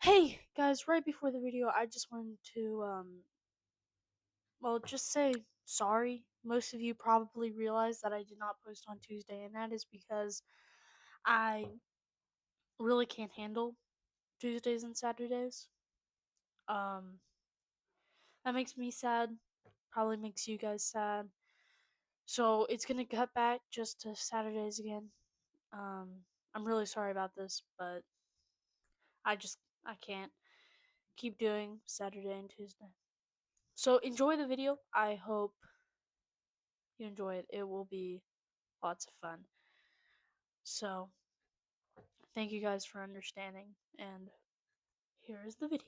Hey guys, right before the video, I just wanted to just say sorry. Most of you probably realize that I did not post on Tuesday, and that is because I really can't handle Tuesdays and Saturdays. Um that makes me sad, probably makes you guys sad. So it's going to cut back just to Saturdays again. Um I'm really sorry about this, but I just I can't keep doing Saturday and Tuesday. So enjoy the video. I hope you enjoy it. It will be lots of fun. So, thank you guys for understanding, and here is the video.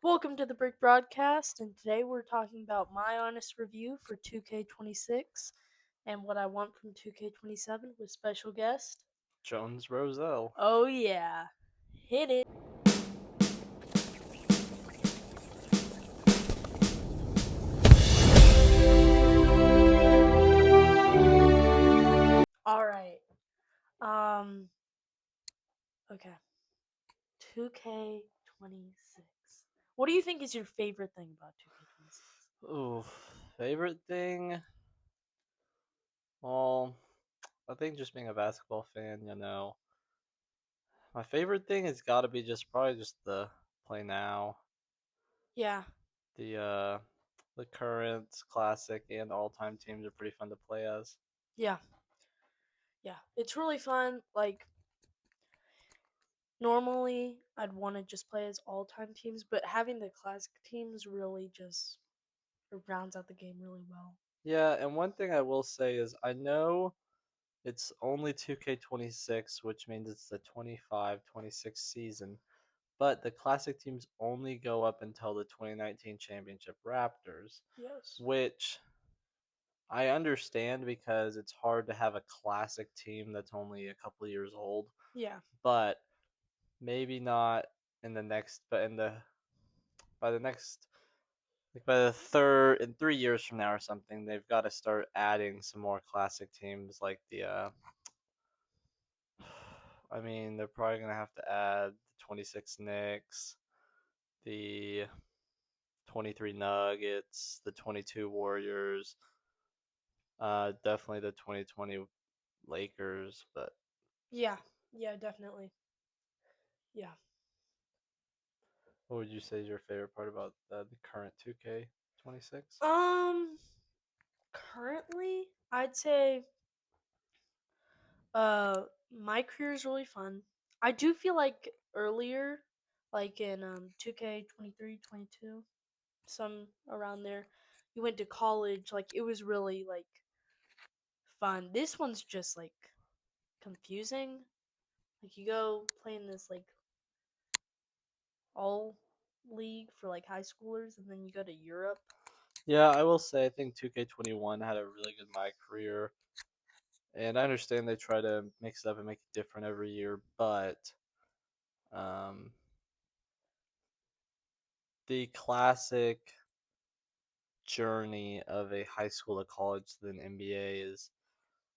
Welcome to the Brick Broadcast, and today we're talking about my honest review for 2K26 and what I want from 2K27 with special guest. Jones Roselle. Oh, yeah. Hit it. Alright. Um, okay. 2K26. What do you think is your favorite thing about 2K26? Ooh, favorite thing? Well, I think just being a basketball fan. My favorite thing has got to be probably just the play now, Yeah, the the current classic and all-time teams are pretty fun to play as. yeah, yeah. It's really fun. Like, normally, I'd want to just play as all time teams, but having the classic teams really just rounds out the game really well. Yeah, and one thing I will say is I know it's only 2K26, which means it's the 25-26 season, but the classic teams only go up until the 2019 championship Raptors, Yes. which I understand because it's hard to have a classic team that's only a couple of years old, Yeah. but maybe not in the next, but in the by the next, like by the third in 3 years from now or something, they've got to start adding some more classic teams like the. I mean, they're probably gonna have to add the 26 Knicks, the 23 Nuggets, the 22 Warriors, definitely the 2020 Lakers, but Yeah. Yeah, definitely. Yeah. what would you say is your favorite part about the current 2K26? Um, currently, I'd say uh my career is really fun. I do feel like earlier, like in 2K23, 22, some around there, you went to college, like it was really like fun. This one's just like confusing. Like you go play in this like all league for like high schoolers, and then you go to Europe. Yeah, I will say I think 2K21 had a really good My Career, and I understand they try to mix it up and make it different every year, but um, the classic journey of a high school to college to then NBA is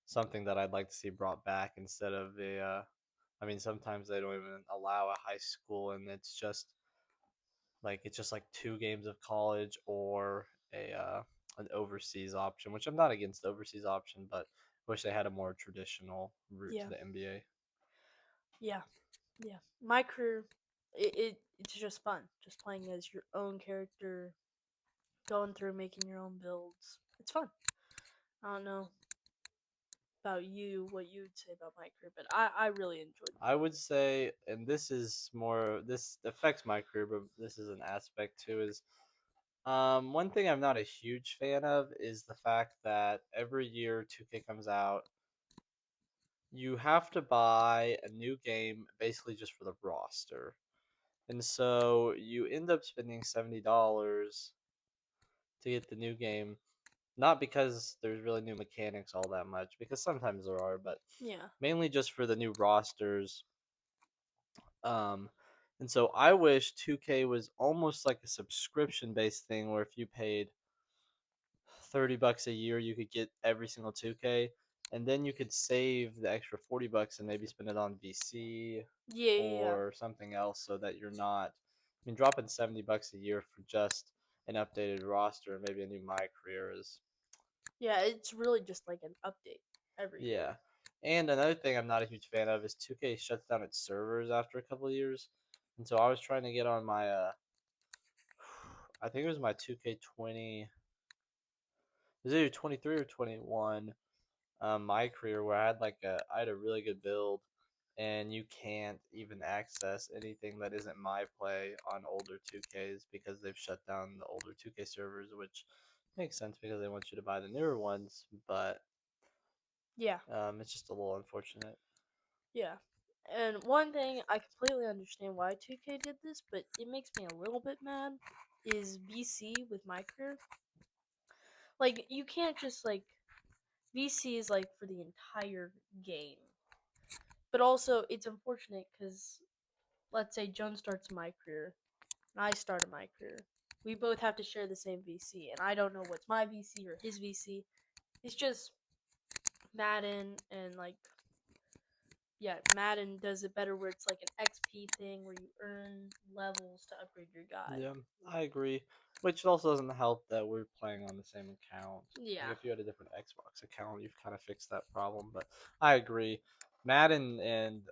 something that I'd like to see brought back instead of a. I mean, sometimes they don't even allow a high school, and it's just like 2 games of college or a an overseas option, which I'm not against the overseas option, but I wish they had a more traditional route to Yeah, the NBA. yeah, yeah. My career, it's just fun, just playing as your own character, going through making your own builds. It's fun. I don't know about you, what you would say about my career, but I really enjoyed I would say, and this affects my career, but this is an aspect too, is one thing I'm not a huge fan of is the fact that every year 2K comes out, you have to buy a new game basically just for the roster. And so you end up spending $70 to get the new game, not because there's really new mechanics all that much, because sometimes there are, but it. Yeah, mainly just for the new rosters. Um, and so I wish 2K was almost like a subscription based thing where if you paid $30 a year, you could get every single 2K. and then you could save the extra $40 and maybe spend it on VC Yeah, yeah, yeah. or something else, so that you're not. I mean, dropping $70 a year for just an updated roster and maybe a new My Career is. Yeah, it's really just like an update every Yeah. year. And another thing I'm not a huge fan of is 2K shuts down its servers after a couple of years. And so I was trying to get on my I think it was my 2K20. It was either 23 or 21. My career where I had a really good build, and you can't even access anything that isn't my play on older 2Ks because they've shut down the older 2K servers, which makes sense because they want you to buy the newer ones, but Yeah, it's just a little unfortunate. yeah. And one thing I completely understand why 2K did this, but it makes me a little bit mad is VC with my career. Like you can't just like VC is like for the entire game. But also it's unfortunate cuz let's say Joan starts my career and I start my career. We both have to share the same VC and I don't know what's my VC or his VC. It's just Madden and like yeah, Madden does it better where it's like an XP thing where you earn levels to upgrade your guy. Yeah, I agree. Which also doesn't help that we're playing on the same account. Like Yeah. if you had a different Xbox account, you've kind of fixed that problem. But I agree. Madden and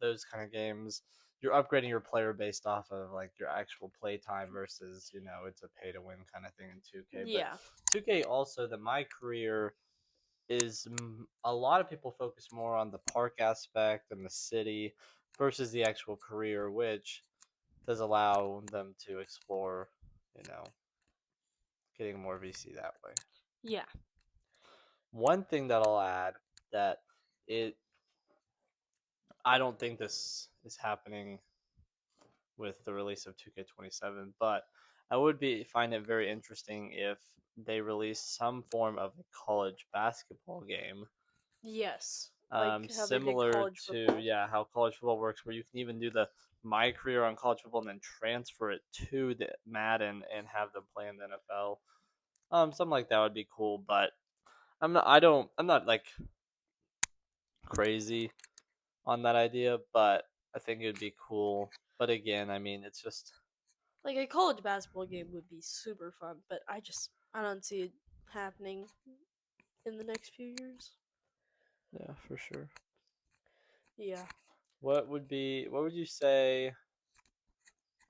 those kind of games, you're upgrading your player based off of like your actual play time versus it's a pay to win kind of thing in 2K. But Yeah. 2K also the My Career is a lot of people focus more on the park aspect and the city versus the actual career, which does allow them to explore, you know, getting more VC that way. Yeah. One thing that I'll add that it I don't think this is happening with the release of 2K27, but I would be find it very interesting if they release some form of a college basketball game, Yes. Like how they did similar college to football. how college football works, where you can even do the My Career on college football and then transfer it to the Madden and have them play in the NFL. Something like that would be cool, but I'm not like crazy on that idea, but I think it would be cool. But again, I mean, it's just Like a college basketball game would be super fun, but I don't see it happening in the next few years. yeah, for sure. Yeah. What would you say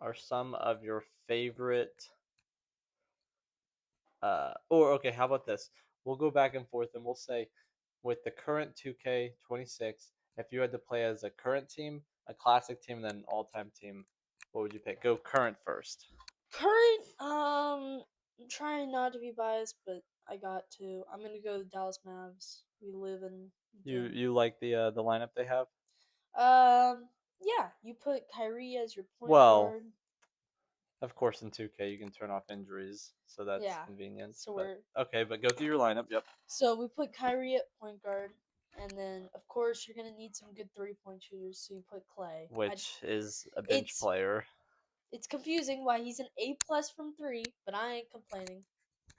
are some of your favorite or okay, how about this? We'll go back and forth and we'll say with the current 2K26, if you had to play as a current team, a classic team, and then an all-time team, what would you pick? Go current first. Current I'm trying not to be biased, but I got to. I'm going to go the Dallas Mavs. We live in the You like the lineup they have? yeah, you put Kyrie as your point Well, guard. of course in 2K you can turn off injuries, so that's Yeah. convenience. So But we're okay, but go through your lineup. Yep. so we put Kyrie at point guard, and then of course you're gonna need some good 3-point shooters. So you put Clay. Which is a bench It's player. it's confusing why he's an A+ from three, but I ain't complaining.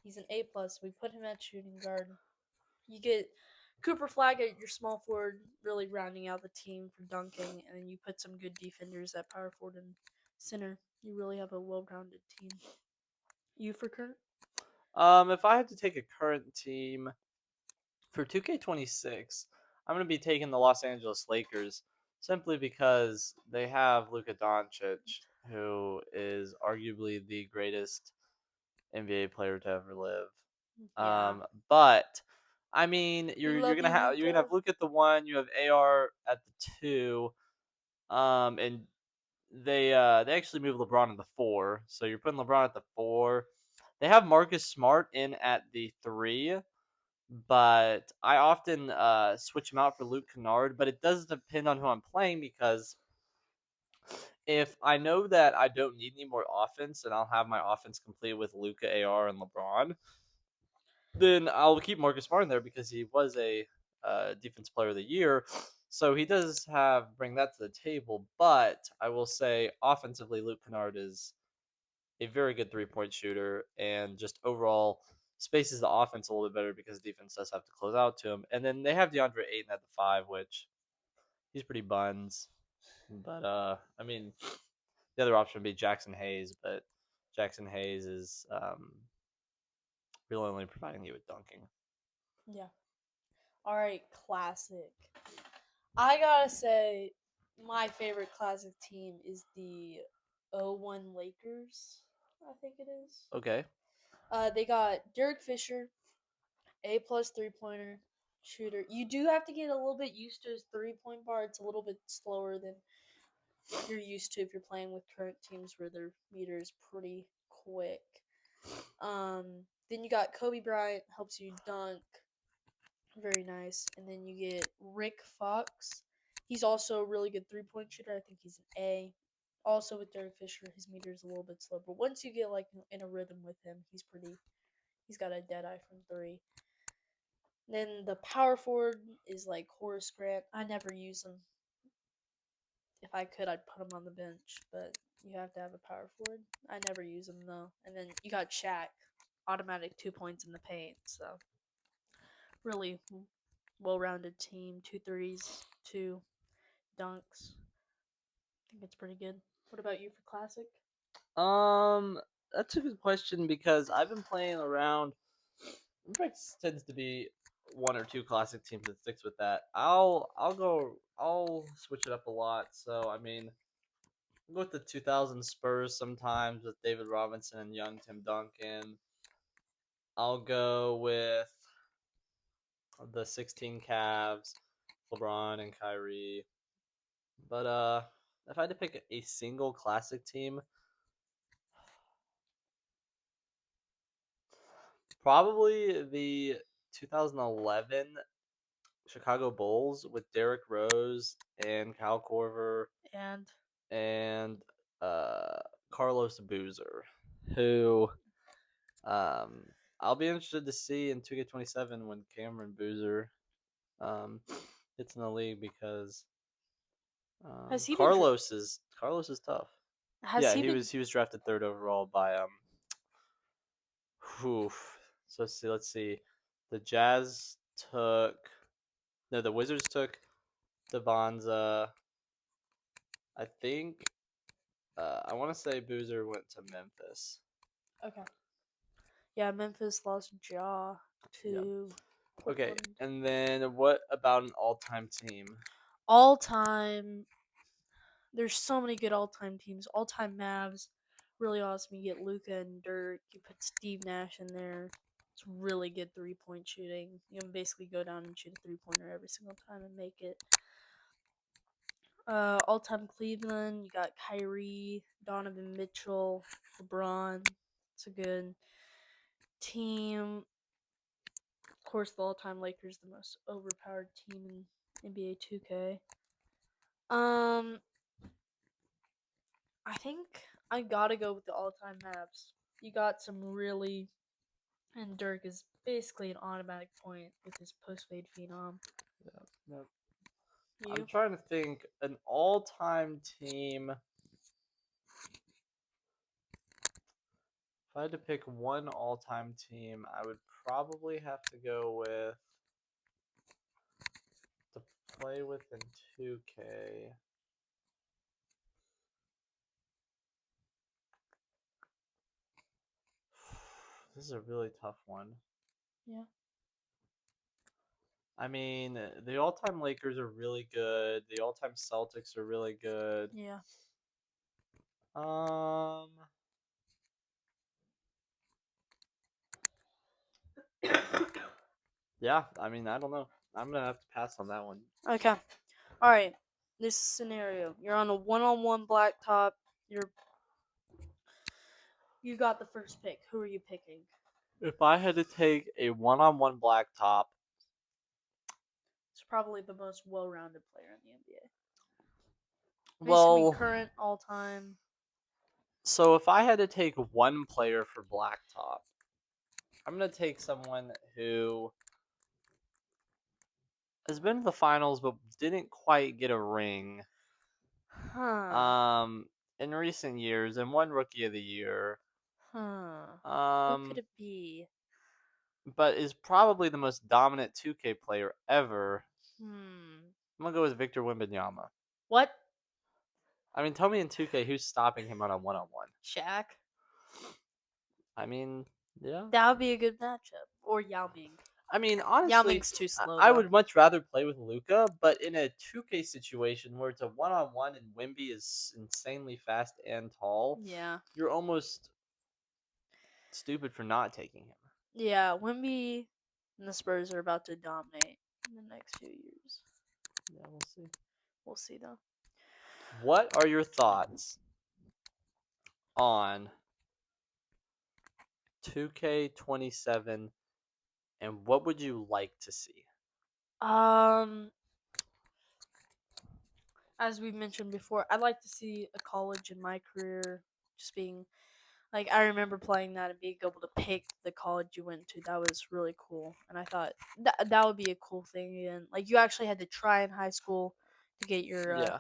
He's an A+. We put him at shooting guard. You get Cooper Flag at your small forward, really rounding out the team for dunking, and then you put some good defenders at power forward and center. You really have a well-rounded team. You for current? If I had to take a current team for 2K26, I'm gonna be taking the Los Angeles Lakers simply because they have Luka Doncic, who is arguably the greatest NBA player to ever live. Yeah. But I mean, We you're love gonna you, have Luca. Luka at the one, you have AR at the two, and they actually moved LeBron to the four, so you're putting LeBron at the four. They have Marcus Smart in at the three, but I often switch him out for Luke Kennard. But it does depend on who I'm playing because if I know that I don't need any more offense and I'll have my offense complete with Luca, AR, and LeBron, then I'll keep Marcus Smart in there because he was a defense player of the year. So he does bring that to the table. But I will say offensively, Luke Kennard is a very good 3-point shooter and just overall spaces the offense a little bit better because defense does have to close out to him. And then they have DeAndre Ayton at the 5, which he's pretty buns. But I mean, the other option would be Jackson Hayes, but Jackson Hayes is really only providing you with dunking. Yeah. All right, classic. I gotta say, my favorite classic team is the 01 Lakers. I think it is. Okay. They got Derek Fisher, A+ 3-pointer shooter. You do have to get a little bit used to his 3-point bar. It's a little bit slower than you're used to if you're playing with current teams where their meter is pretty quick. Then you got Kobe Bryant, helps you dunk. Very nice. And then you get Rick Fox. He's also a really good 3-point shooter. I think he's an A. Also with Derek Fisher, his meter is a little bit slow. But once you get like in a rhythm with him, he's got a dead eye from three. Then the power forward is like Horace Grant. I never use him. If I could, I'd put him on the bench, but you have to have a power forward. I never use him though. And then you got Shaq, automatic 2 points in the paint. So really well-rounded team. 2 threes, 2 dunks. I think it's pretty good. What about you for classic? Um, that's a good question because I've been playing around. Rex tends to be one or two classic teams that sticks with that. I'll switch it up a lot. So I mean, I'll go with the 2000 Spurs sometimes with David Robinson and young Tim Duncan. I'll go with the 16 Cavs, LeBron and Kyrie. But if I had to pick a single classic team, probably the 2011 Chicago Bulls with Derrick Rose and Kyle Korver And and uh, Carlos Boozer, who um, I'll be interested to see in 2K27 when Cameron Boozer um, hits in the league because has he been? Carlos is tough. Has Yeah, he he been? was drafted third overall by oof. So let's see. The Jazz took no, the Wizards took Devonza. I think I want to say Boozer went to Memphis. Okay. Yeah, Memphis lost Jaw Yeah. to Okay, Portland. and then what about an all-time team? All time, there's so many good all time teams. All time Mavs, really awesome. You get Luca and Dirk. You put Steve Nash in there. It's really good 3-point shooting. You can basically go down and shoot a 3-pointer every single time and make it. All time Cleveland, you got Kyrie, Donovan Mitchell, LeBron. It's a good team. Of course, the all time Lakers, the most overpowered team in NBA 2K. Um, I think I gotta go with the all time Mavs. You got some really. And Dirk is basically an automatic point with his post fade phenom. Yeah, no. I'm You? trying to think an all-time team. If I had to pick one all-time team, I would probably have to go with to play with in 2K. This is a really tough one. Yeah. I mean, the all-time Lakers are really good. The all-time Celtics are really good. Yeah. Um, yeah. I mean, I don't know. I'm gonna have to pass on that one. Okay. Alright. This scenario. You're on a one-on-one blacktop. You got the first pick. Who are you picking? If I had to take a one-on-one blacktop, It's probably the most well-rounded player in the NBA. This can be well, current, all time. so if I had to take one player for blacktop, I'm gonna take someone who has been to the finals but didn't quite get a ring. Huh. Um, in recent years and won Rookie of the Year. Huh. Who could Um, it be? but is probably the most dominant 2K player ever. Hmm. I'm gonna go with Victor Wembanyama. What? I mean, tell me in 2K who's stopping him on a one-on-one. Shaq? I mean, yeah. That would be a good matchup. Or Yao Ming. I mean, Yao honestly, Ming's too slow, I though. would much rather play with Luca, but in a 2K situation where it's a one-on-one and Wimby is insanely fast and tall, Yeah. you're almost stupid for not taking him. Yeah, Wemby and the Spurs are about to dominate in the next few years. Yeah, we'll see. We'll see, though. What are your thoughts on 2K27 and what would you like to see? As we mentioned before, I'd like to see a college in my career just being like I remember playing that and being able to pick the college you went to. That was really cool, and I thought that would be a cool thing again. Like you actually had to try in high school to get your Yeah.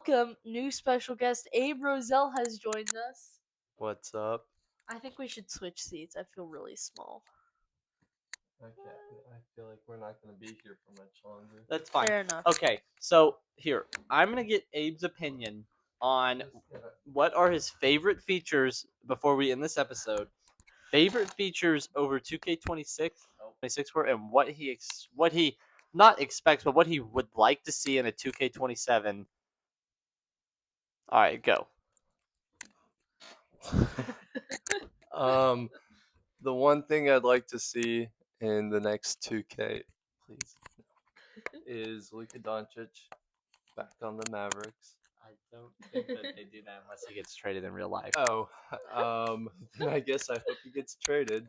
welcome. New special guest Abe Roselle has joined us. What's up? I think we should switch seats. I feel really small. Okay, I feel like we're not gonna be here for much longer. That's fine. Fair enough. Okay, so here, I'm going to get Abe's opinion on what are his favorite features before we end this episode. Favorite features over 2K26 were and what he not expects but what he would like to see in a 2K27. All right, go. The one thing I'd like to see in the next 2K, please, is Luka Doncic back on the Mavericks. I don't think that they do that unless he gets traded in real life. Oh, then I guess I hope he gets traded.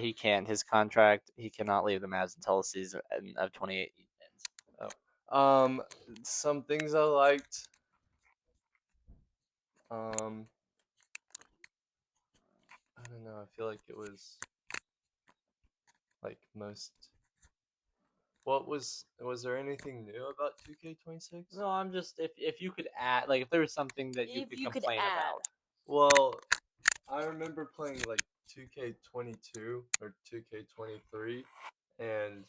He can't. His contract, he cannot leave the Mavs until the season of 28 ends. Some things I liked. I don't know. I feel like it was like most. What was there anything new about 2K26? No, I'm just if you could add like if there was something that you If could you could complain add. about. Well, I remember playing like 2K22 or 2K23, and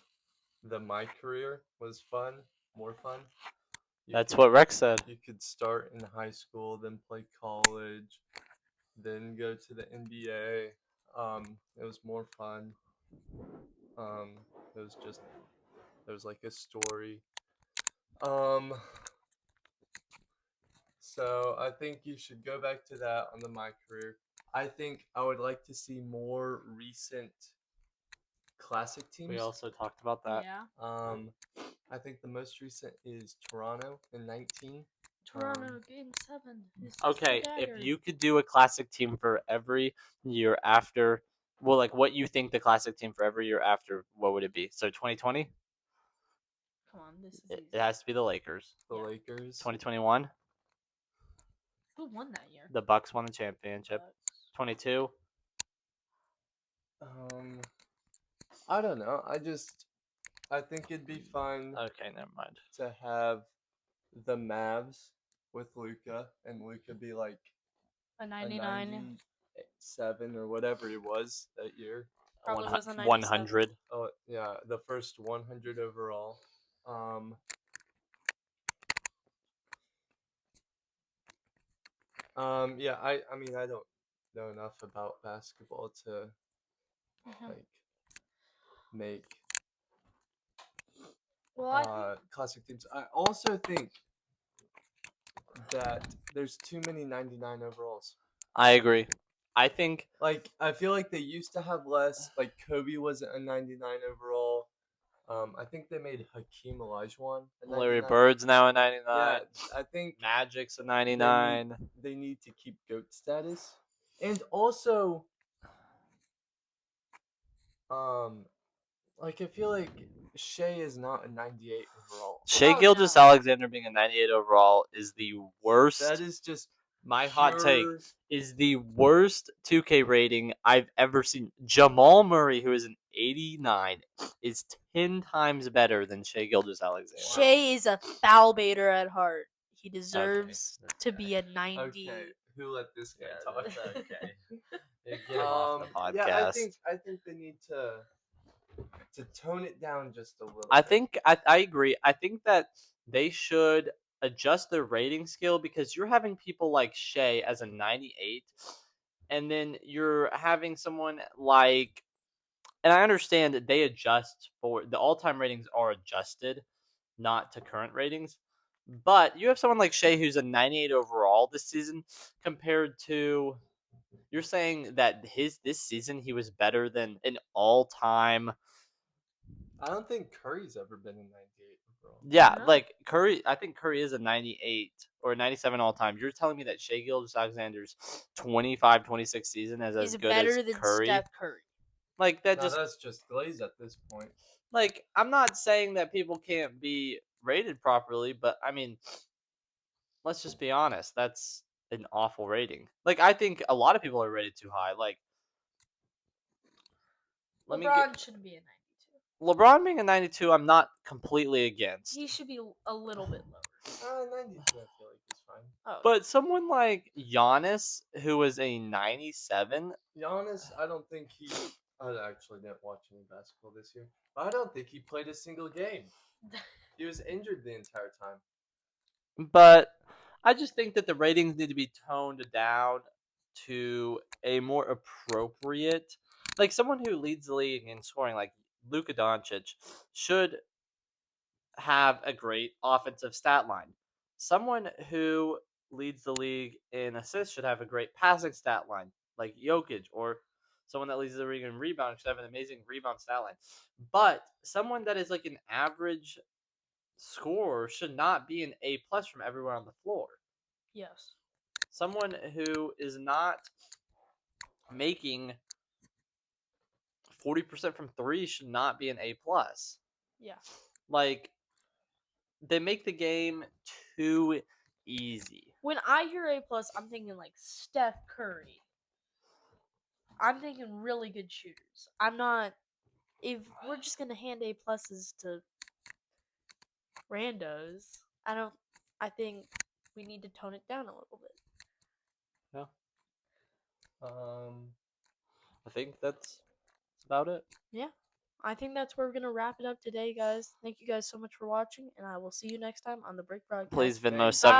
my career was fun, more fun. That's what Rex said. You could start in high school, then play college, then go to the NBA. It was more fun. It was just there was like a story. So I think you should go back to that on the My Career. I think I would like to see more recent classic teams. We also talked about that. Yeah. I think the most recent is Toronto in 19. Toronto Game 7. Okay, if you could do a classic team for every year after, well, like what you think the classic team for every year after, what would it be? So 2020, Come on, this is it easy. has to be the Lakers. The Yeah. Lakers. 2021, Who won that year? the Bucks won the championship. 22, I don't know. I think it'd be fun okay, never mind. to have the Mavs with Luca and Luca be like A a 99. 97 or whatever it was that year. Probably was a 97. 100. Oh yeah, the first 100 overall. Yeah, I mean I don't know enough about basketball to like make classic teams. I also think that there's too many 99 overalls. I agree. I think Like I feel like they used to have less. Like Kobe wasn't a 99 overall. I think they made Hakeem Olajuwon a 99. Larry Bird's now a 99. Yeah, I think Magic's a 99. they need to keep GOAT status. And also, like I feel like Shea is not a 98 overall. Shea Oh, Gilgeous-Alexander being a 98 overall is the worst. That is just My hot take pure- is the worst 2K rating I've ever seen. Jamal Murray, who is an 89, is 10 times better than Shea Gilgeous-Alexander. Shea is a foul baiter at heart. He deserves to be a 90. Okay, who let this guy talk? Okay. Get him off the podcast. Yeah, I think they need to to tone it down just a little. I bit. think I agree. I think that they should adjust their rating scale because you're having people like Shea as a 98, and then you're having someone like, and I understand that they adjust for the all-time ratings are adjusted, not to current ratings. But you have someone like Shea who's a 98 overall this season compared to you're saying that this season he was better than an all-time. I don't think Curry's ever been a 98 overall. Yeah, No. like Curry, I think Curry is a 98 or a 97 all time. You're telling me that Shea Gilgeous-Alexander's 25-26 season is as Is good as better than Curry? Steph Curry. Like that Now just that's just glaze at this point. like I'm not saying that people can't be rated properly, but I mean, let's just be honest. That's an awful rating. Like I think a lot of people are rated too high. Like let me LeBron get shouldn't be a 92. LeBron being a 92. I'm not completely against. He should be a little bit lower. 92 I feel like is fine. Oh, But someone like Giannis, who was a 97, Giannis, I don't think he. I actually didn't watch any basketball this year, but I don't think he played a single game. He was injured the entire time. but I just think that the ratings need to be toned down to a more appropriate, like someone who leads the league in scoring, like Luka Doncic, should have a great offensive stat line. Someone who leads the league in assists should have a great passing stat line, like Jokic, or someone that leads the league in rebounding should have an amazing rebound stat line. But someone that is like an average scorer should not be an A plus from everywhere on the floor. yes. Someone who is not making 40% from three should not be an A plus. Yeah. Like they make the game too easy. When I hear A plus, I'm thinking like Steph Curry. I'm thinking really good shooters. I'm not. If we're just gonna hand A pluses to randos, I don't. I think we need to tone it down a little bit. Yeah, Um, I think that's about it. Yeah. I think that's where we're gonna wrap it up today, guys. Thank you guys so much for watching, and I will see you next time on the Brick Broadcast. Please Venmo Thanks. seven.